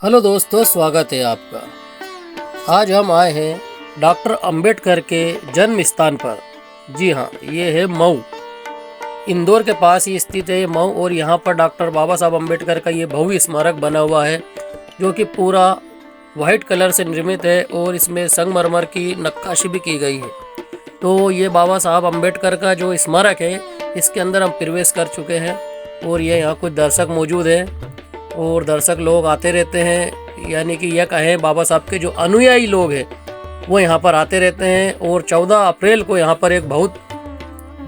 Hello दोस्तों, स्वागत है आपका। आज हम आए हैं डॉक्टर अंबेडकर के जन्म स्थान पर। जी हाँ, ये है मऊ। इंदौर के पास ही स्थित है मऊ, और यहाँ पर डॉक्टर बाबा साहब अंबेडकर का ये भव्य स्मारक बना हुआ है, जो कि पूरा वाइट कलर से निर्मित है और इसमें संगमरमर की नक्काशी भी की गई है। तो ये बाबा साहब अंबेडकर का जो स्मारक है, इसके अंदर हम प्रवेश कर चुके हैं और ये यहाँ कुछ दर्शक मौजूद हैं और दर्शक लोग आते रहते हैं। यानी कि यह कहें, बाबा साहब के जो अनुयायी लोग हैं वो यहाँ पर आते रहते हैं। और 14 अप्रैल को यहाँ पर एक बहुत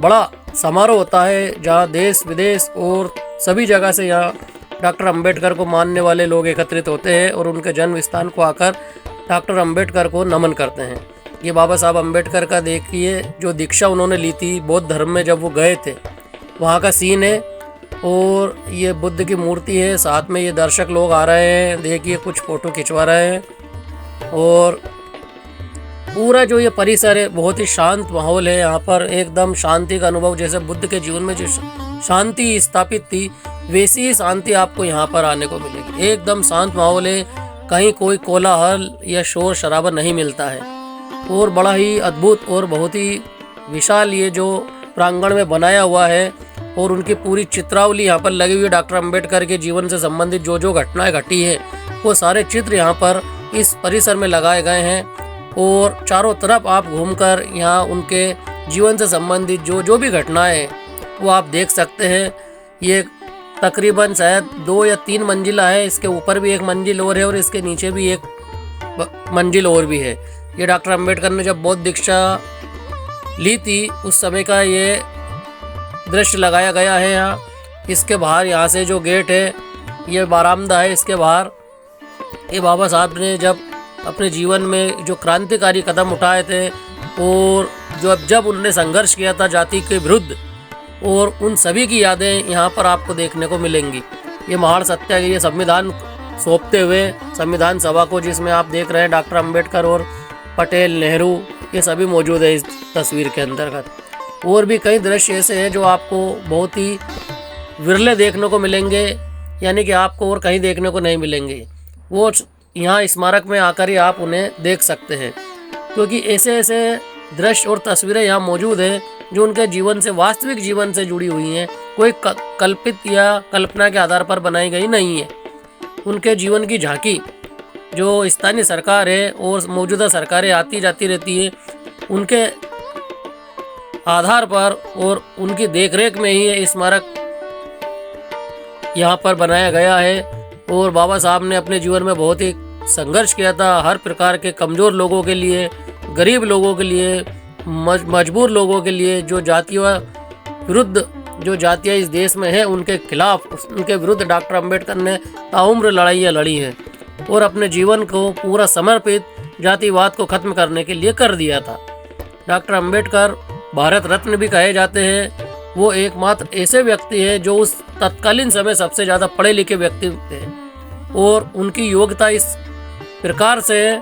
बड़ा समारोह होता है, जहाँ देश विदेश और सभी जगह से यहाँ डॉक्टर अंबेडकर को मानने वाले लोग एकत्रित होते हैं और उनके जन्म स्थान को आकर डॉक्टर अंबेडकर को नमन करते हैं। ये बाबा साहब अंबेडकर का देखिए, जो दीक्षा उन्होंने ली थी बौद्ध धर्म में जब वो गए थे, वहाँ का सीन है। और ये बुद्ध की मूर्ति है, साथ में ये दर्शक लोग आ रहे हैं, देखिए कुछ फ़ोटो खिंचवा रहे हैं। और पूरा जो ये परिसर है, बहुत ही शांत माहौल है यहाँ पर, एकदम शांति का अनुभव। जैसे बुद्ध के जीवन में जो शांति स्थापित थी, वैसी ही शांति आपको यहाँ पर आने को मिलेगी। एकदम शांत माहौल है, कहीं कोई कोलाहल या शोर शराबा नहीं मिलता है। और बड़ा ही अद्भुत और बहुत ही विशाल ये जो प्रांगण में बनाया हुआ है, और उनकी पूरी चित्रावली यहाँ पर लगी हुई है। डॉक्टर अंबेडकर के जीवन से संबंधित जो जो घटनाएं घटी है, वो सारे चित्र यहाँ पर इस परिसर में लगाए गए हैं। और चारों तरफ आप घूमकर यहाँ उनके जीवन से संबंधित जो जो भी घटनाएं हैं वो आप देख सकते हैं। ये तकरीबन शायद 2 या 3 मंजिला है, इसके ऊपर भी एक मंजिल और है और इसके नीचे भी एक मंजिल और भी है। ये डॉक्टर अंबेडकर ने जब बौद्ध दीक्षा ली थी उस समय का ये दृश्य लगाया गया है यहाँ। इसके बाहर यहाँ से जो गेट है, ये बारामदा है, इसके बाहर ये बाबा साहब ने जब अपने जीवन में जो क्रांतिकारी कदम उठाए थे और जब उन्होंने संघर्ष किया था जाति के विरुद्ध, और उन सभी की यादें यहाँ पर आपको देखने को मिलेंगी। ये महान सत्याग्रही संविधान सौंपते हुए संविधान सभा को, जिसमें आप देख रहे हैं डॉक्टर अंबेडकर और पटेल, नेहरू, ये सभी मौजूद है इस तस्वीर के अंतर्गत। और भी कई दृश्य ऐसे हैं जो आपको बहुत ही विरले देखने को मिलेंगे, यानी कि आपको और कहीं देखने को नहीं मिलेंगे। वो यहाँ स्मारक में आकर ही आप उन्हें देख सकते हैं, क्योंकि ऐसे ऐसे दृश्य और तस्वीरें यहाँ मौजूद हैं जो उनके जीवन से, वास्तविक जीवन से जुड़ी हुई हैं। कोई कल्पित या कल्पना के आधार पर बनाई गई नहीं है। उनके जीवन की झांकी जो स्थानीय सरकार है और मौजूदा सरकारें आती जाती रहती है, उनके आधार पर और उनकी देखरेख में ही ये स्मारक यहाँ पर बनाया गया है। और बाबा साहब ने अपने जीवन में बहुत ही संघर्ष किया था, हर प्रकार के कमज़ोर लोगों के लिए, गरीब लोगों के लिए, मजबूर लोगों के लिए, जो जातीय विरुद्ध जो जातियाँ इस देश में हैं उनके खिलाफ, उनके विरुद्ध डॉक्टर अंबेडकर ने ताउम्र लड़ाइयाँ लड़ी हैं और अपने जीवन को पूरा समर्पित जातिवाद को ख़त्म करने के लिए कर दिया था। डॉक्टर अंबेडकर भारत रत्न भी कहे जाते हैं। वो एकमात्र ऐसे व्यक्ति हैं जो उस तत्कालीन समय सबसे ज़्यादा पढ़े लिखे व्यक्ति थे, और उनकी योग्यता इस प्रकार से,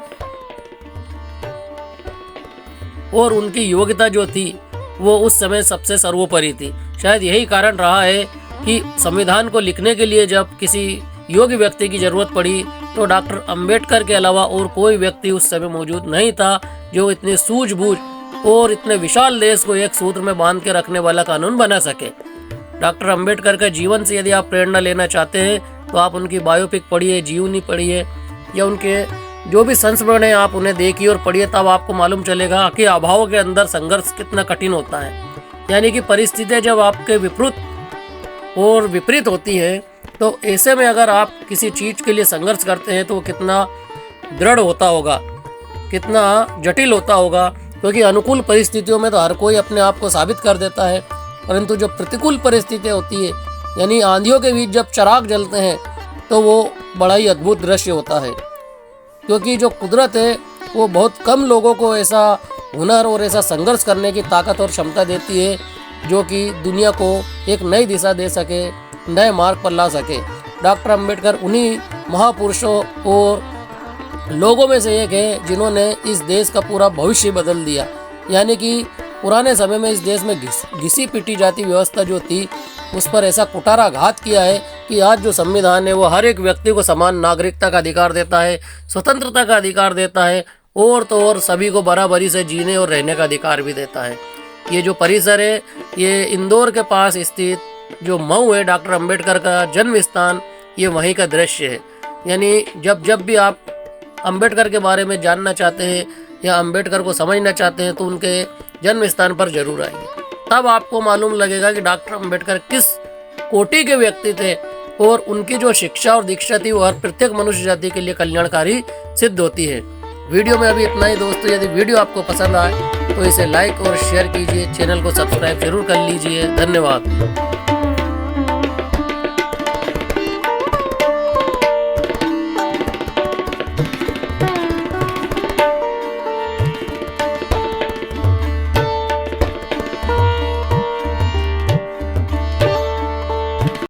और उनकी योग्यता जो थी वो उस समय सबसे सर्वोपरि थी। शायद यही कारण रहा है कि संविधान को लिखने के लिए जब किसी योग्य व्यक्ति की जरूरत पड़ी, तो डॉक्टर अंबेडकर के अलावा और कोई व्यक्ति उस समय मौजूद नहीं था जो इतनी सूझबूझ और इतने विशाल देश को एक सूत्र में बांध के रखने वाला कानून बना सके। डॉक्टर अंबेडकर का जीवन से यदि आप प्रेरणा लेना चाहते हैं तो आप उनकी बायोपिक पढ़िए, जीवनी पढ़िए, या उनके जो भी संस्मरण है आप उन्हें देखिए और पढ़िए, तब आपको मालूम चलेगा कि अभाव के अंदर संघर्ष कितना कठिन होता है। यानी कि परिस्थितियाँ जब आपके विपरीत होती है, तो ऐसे में अगर आप किसी चीज़ के लिए संघर्ष करते हैं तो वो कितना दृढ़ होता होगा, कितना जटिल होता होगा। क्योंकि अनुकूल परिस्थितियों में तो हर कोई अपने आप को साबित कर देता है, परंतु जो प्रतिकूल परिस्थितियाँ होती है, यानी आंधियों के बीच जब चिराग जलते हैं, तो वो बड़ा ही अद्भुत दृश्य होता है। क्योंकि जो कुदरत है वो बहुत कम लोगों को ऐसा हुनर और ऐसा संघर्ष करने की ताकत और क्षमता देती है, जो कि दुनिया को एक नई दिशा दे सके, नए मार्ग पर ला सके। डॉक्टर अंबेडकर उन्हीं महापुरुषों और लोगों में से एक है जिन्होंने इस देश का पूरा भविष्य बदल दिया। यानी कि पुराने समय में इस देश में घिसी पिटी जाती व्यवस्था जो थी, उस पर ऐसा कुटारा घात किया है कि कि आज जो संविधान है वो हर एक व्यक्ति को समान नागरिकता का अधिकार देता है, स्वतंत्रता का अधिकार देता है, और तो और सभी को बराबरी से जीने और रहने का अधिकार भी देता है। ये जो परिसर है ये इंदौर के पास स्थित जो मऊ है, डॉक्टर अंबेडकर का जन्म स्थान, ये वहीं का दृश्य है। यानी जब भी आप अंबेडकर के बारे में जानना चाहते हैं या अंबेडकर को समझना चाहते हैं तो उनके जन्म स्थान पर जरूर आइए, तब आपको मालूम लगेगा कि डॉक्टर अंबेडकर किस कोटि के व्यक्ति थे और उनकी जो शिक्षा और दीक्षा थी वो हर प्रत्येक मनुष्य जाति के लिए कल्याणकारी सिद्ध होती है। वीडियो में अभी इतना ही दोस्तों। यदि वीडियो आपको पसंद आए तो इसे लाइक और शेयर कीजिए, चैनल को सब्सक्राइब जरूर कर लीजिए। धन्यवाद।